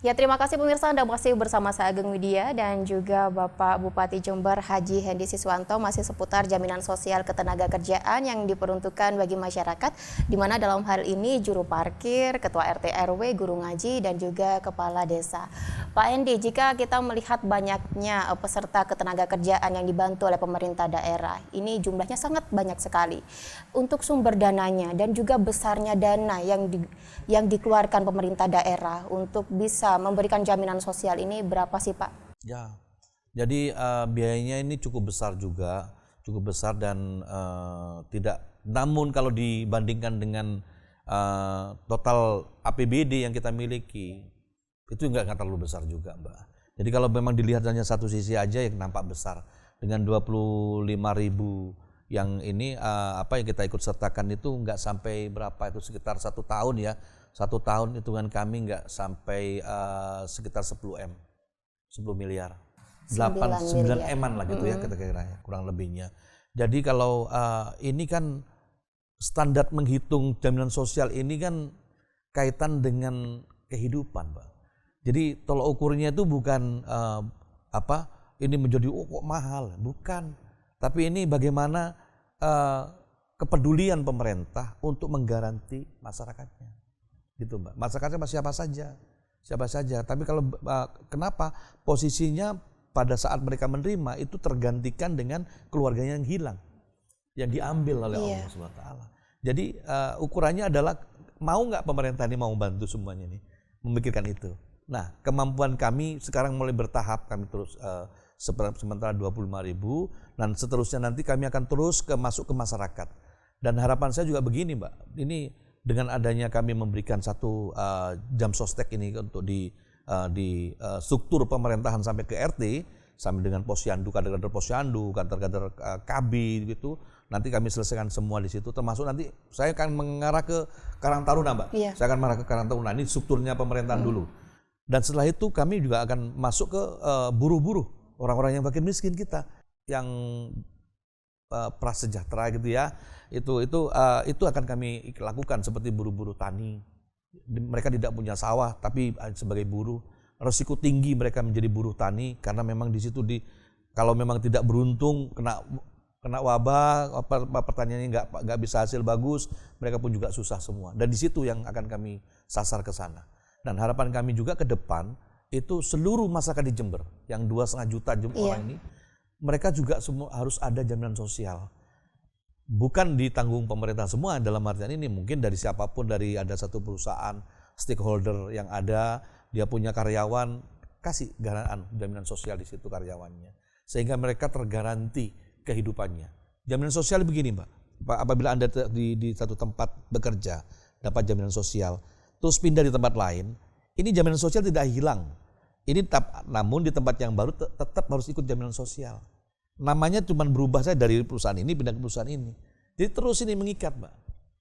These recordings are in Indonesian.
Ya, terima kasih pemirsa, Anda masih bersama saya Ageng Widya dan juga Bapak Bupati Jember Haji Hendy Siswanto masih seputar jaminan sosial ketenagakerjaan yang diperuntukkan bagi masyarakat, di mana dalam hal ini juru parkir, ketua RT RW, guru ngaji, dan juga kepala desa. Pak Hendy, jika kita melihat banyaknya peserta ketenagakerjaan yang dibantu oleh pemerintah daerah, ini jumlahnya sangat banyak sekali. Untuk sumber dananya dan juga besarnya dana yang dikeluarkan pemerintah daerah untuk bisa memberikan jaminan sosial ini berapa sih Pak? Ya, jadi biayanya ini cukup besar juga, cukup besar dan tidak. Namun kalau dibandingkan dengan total APBD yang kita miliki, itu nggak terlalu besar juga, Mbak. Jadi kalau memang dilihat hanya satu sisi aja yang nampak besar, dengan 25.000 yang ini apa yang kita ikut sertakan itu nggak sampai berapa, itu sekitar 1 tahun ya. 1 tahun hitungan kami nggak sampai sekitar 10 miliar. 9 M-an lah gitu ya kira-kira kurang lebihnya. Jadi kalau ini kan standar menghitung jaminan sosial ini kan kaitan dengan kehidupan, Pak. Jadi tolok ukurnya itu bukan ini menjadi kok mahal, bukan. Tapi ini bagaimana kepedulian pemerintah untuk menggaranti masyarakatnya. Gitu Mbak, masyarakatnya siapa saja. Tapi kalau kenapa posisinya pada saat mereka menerima itu tergantikan dengan keluarganya yang hilang, yang diambil oleh Allah SWT. Jadi ukurannya adalah mau nggak pemerintah ini mau bantu semuanya nih, memikirkan itu. Nah, kemampuan kami sekarang mulai bertahap, kami terus sementara 25.000 dan seterusnya nanti kami akan terus masuk ke masyarakat. Dan harapan saya juga begini Mbak, ini dengan adanya kami memberikan satu jam sostek ini untuk di struktur pemerintahan sampai ke RT, sampai dengan posyandu, kader-kader posyandu, kader-kader KB gitu, nanti kami selesaikan semua di situ, termasuk nanti saya akan mengarah ke Karang Taruna Mbak, saya akan mengarah ke Karang Taruna, ini strukturnya pemerintahan dulu. Dan setelah itu kami juga akan masuk ke buruh-buruh, orang-orang yang makin miskin kita, yang prasejahtera gitu ya, itu akan kami lakukan seperti buruh-buruh tani. Mereka tidak punya sawah tapi sebagai buruh, resiko tinggi mereka menjadi buruh tani karena memang di situ kalau memang tidak beruntung kena wabah, pertaniannya nggak bisa hasil bagus, mereka pun juga susah semua. Dan di situ yang akan kami sasar ke sana. Dan harapan kami juga ke depan itu seluruh masyarakat di Jember yang 2,5 juta orang ini, mereka juga semua harus ada jaminan sosial. Bukan ditanggung pemerintah semua dalam artian ini, mungkin dari siapapun, dari ada satu perusahaan, stakeholder yang ada, dia punya karyawan, kasih jaminan sosial di situ karyawannya. Sehingga mereka tergaranti kehidupannya. Jaminan sosial begini Mbak, apabila Anda di satu tempat bekerja, dapat jaminan sosial, terus pindah di tempat lain, ini jaminan sosial tidak hilang. Ini namun di tempat yang baru tetap harus ikut jaminan sosial. Namanya cuma berubah saya dari perusahaan ini pindah ke perusahaan ini. Jadi terus ini mengikat Mbak.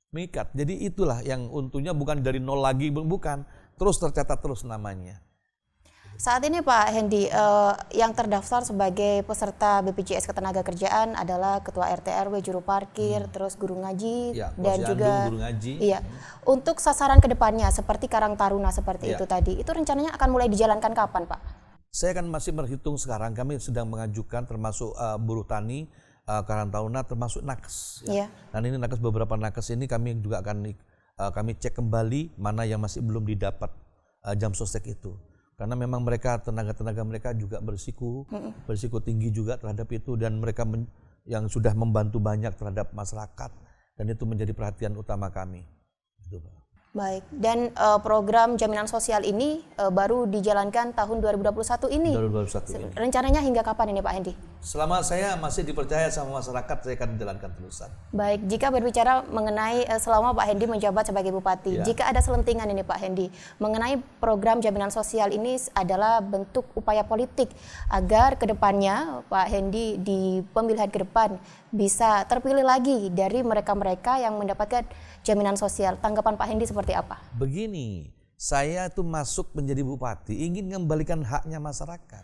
Mengikat. Jadi itulah yang untungnya bukan dari nol lagi, bukan. Terus tercatat terus namanya. Saat ini Pak Hendy, yang terdaftar sebagai peserta BPJS Ketenagakerjaan adalah Ketua RT RW, Juru Parkir, terus Guru Ngaji, dan juga Guru Ngaji. Iya. Untuk sasaran kedepannya seperti Karang Taruna seperti itu tadi, itu rencananya akan mulai dijalankan kapan Pak? Saya kan masih berhitung sekarang, kami sedang mengajukan termasuk buruh tani, Karang Taruna, termasuk nakes. Ya. Dan ini nakes, beberapa nakes ini kami juga akan kami cek kembali mana yang masih belum didapat jam sostek itu. Karena memang mereka, tenaga-tenaga mereka juga berisiko tinggi juga terhadap itu, dan mereka yang sudah membantu banyak terhadap masyarakat, dan itu menjadi perhatian utama kami. Gitu, Pak. Baik, dan program jaminan sosial ini baru dijalankan tahun 2021 ini. 2021 ini. Rencananya hingga kapan ini Pak Hendy? Selama saya masih dipercaya sama masyarakat, saya akan menjalankan terusan. Baik, jika berbicara mengenai selama Pak Hendy menjabat sebagai Bupati, jika ada selentingan ini Pak Hendy, mengenai program jaminan sosial ini adalah bentuk upaya politik agar kedepannya Pak Hendy di pemilihan ke depan bisa terpilih lagi dari mereka-mereka yang mendapatkan jaminan sosial. Tanggapan Pak Hendy seperti apa? Begini, saya tuh masuk menjadi bupati ingin mengembalikan haknya masyarakat,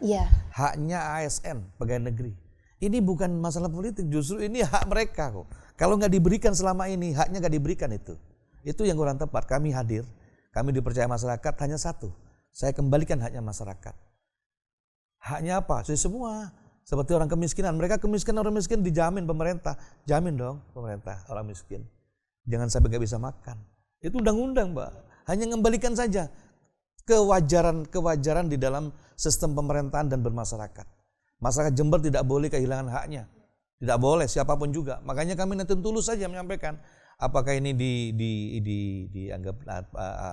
haknya ASN, pegawai negeri. Ini bukan masalah politik, justru ini hak mereka kok. Kalau nggak diberikan selama ini, haknya nggak diberikan itu yang kurang tepat. Kami hadir, kami dipercaya masyarakat hanya satu, Saya kembalikan haknya masyarakat. Haknya apa? Semua. Seperti orang kemiskinan. Mereka kemiskinan, orang miskin dijamin pemerintah. Jamin dong pemerintah orang miskin. Jangan sampai nggak bisa makan. Itu undang-undang, Mbak. Hanya mengembalikan saja kewajaran di dalam sistem pemerintahan dan bermasyarakat. Masyarakat Jember tidak boleh kehilangan haknya. Tidak boleh, siapapun juga. Makanya kami nanti tulus saja menyampaikan. Apakah ini dianggap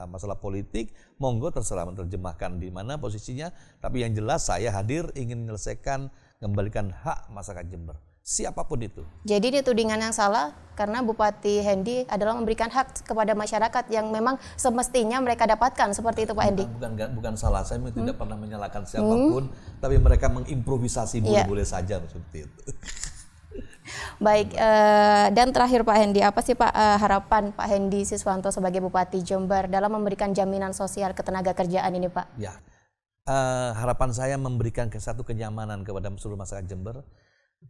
masalah politik, monggo terserah menerjemahkan di mana posisinya. Tapi yang jelas saya hadir ingin menyelesaikan, kembalikan hak masyarakat Jember. Siapapun itu. Jadi ini tudingan yang salah karena Bupati Hendy adalah memberikan hak kepada masyarakat yang memang semestinya mereka dapatkan, seperti itu Pak Hendy. Bukan salah, saya tidak pernah menyalahkan siapapun, tapi mereka mengimprovisasi boleh-boleh saja seperti itu. Baik, dan terakhir Pak Hendy, apa sih Pak harapan Pak Hendy Siswanto sebagai Bupati Jember dalam memberikan jaminan sosial ketenaga kerjaan ini Pak? Ya, harapan saya memberikan satu kenyamanan kepada seluruh masyarakat Jember,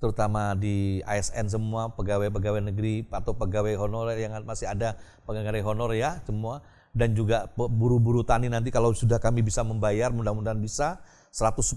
terutama di ASN semua, pegawai-pegawai negeri atau pegawai honorer yang masih ada pegawai honorer ya semua, dan juga buruh-buruh tani nanti kalau sudah kami bisa membayar, mudah-mudahan bisa 110.000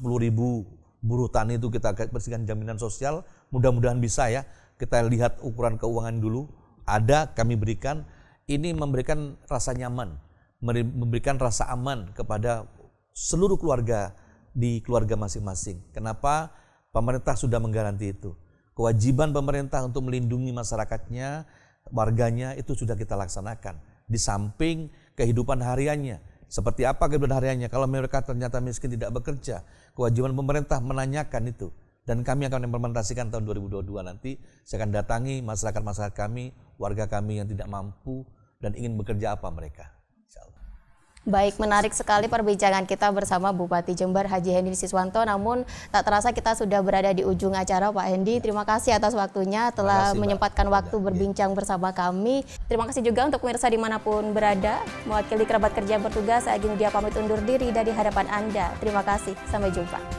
buruh tani itu kita bersihkan jaminan sosial, mudah-mudahan bisa ya. Kita lihat ukuran keuangan dulu, ada kami berikan, ini memberikan rasa nyaman, memberikan rasa aman kepada seluruh keluarga di keluarga masing-masing. Kenapa? Pemerintah sudah menggaranti itu. Kewajiban pemerintah untuk melindungi masyarakatnya, warganya itu sudah kita laksanakan. Di samping kehidupan hariannya. Seperti apa kehidupan hariannya? Kalau mereka ternyata miskin tidak bekerja, kewajiban pemerintah menanyakan itu. Dan kami akan implementasikan tahun 2022 nanti. Saya akan datangi masyarakat-masyarakat kami, warga kami yang tidak mampu dan ingin bekerja apa mereka. Insyaallah. Baik, menarik sekali perbincangan kita bersama Bupati Jember Haji Hendy Siswanto. Namun tak terasa kita sudah berada di ujung acara Pak Hendy. Terima kasih atas waktunya telah menyempatkan waktu berbincang bersama kami. Terima kasih juga untuk pemirsa dimanapun berada. Mewakili kerabat kerja yang bertugas, saya Agni Dia pamit undur diri dari hadapan Anda. Terima kasih, sampai jumpa.